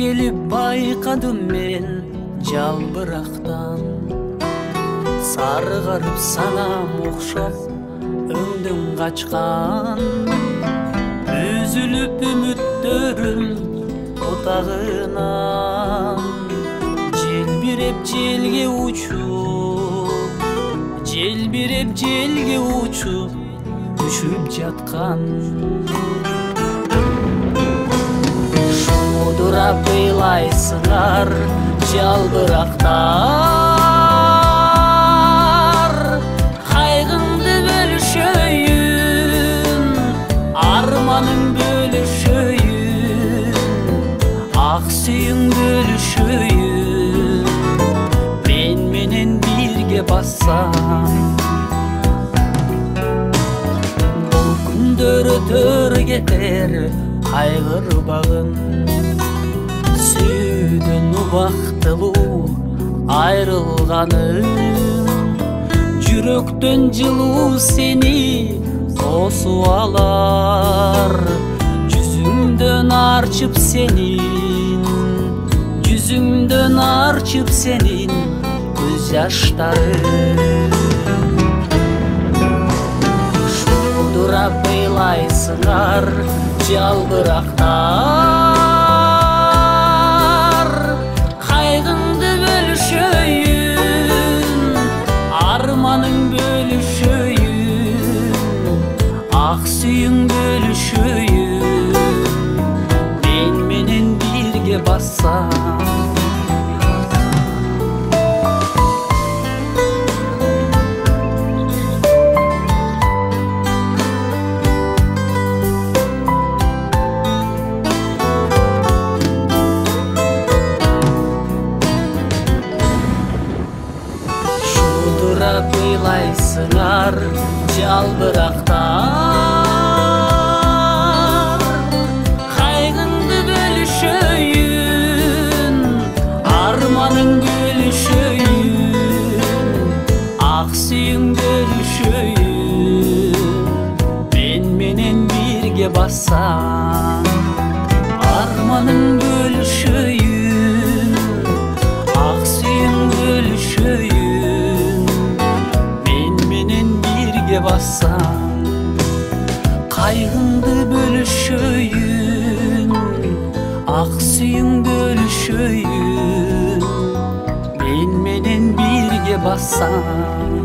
келип байкадым мен жалбырактан, сарыгарып санам окшоп өңдүң качкан. Үзүлүп үмүттөрүм отагынан, желбиреп желге учуп, желбиреп желге учуп düşüp жаткан. Шудурап ыйлайсыңар жалбырактар, кайгыңды бөлүшөйүн, арманың бөлүшөйүн, ак сүйүң бөлүшөйүн, мен менен бирге бассаң. Өтөр кетер кайгырбагын, сүйүүдөн убактылуу айрылганым, жүрөктөн жылуу сени тосуп алар. Жүзүңдөн арчып сенин, жүзүңдөн арчып сенин көз жаштарың. Ыйлайсыңар жалбырактар, кайгыңды бөлүшөйүн, арманың бөлүшөйүн, ак сүйүң бөлүшөйүн, мен менен бирге бассаң. Ыйлайсыңар жалбырактар, кайгыңды бөлүшөйүн, арманың бөлүшөйүн, ак сүйүң бөлүшөйүн, мен менен бирге бассаң. Арманың бөлүшөйүн, ак сүйүң бөлүшөйүн, бассаң. Кайгыңды бөлүшөйүн, ак сүйүң бөлүшөйүн, мен менен бирге бассаң.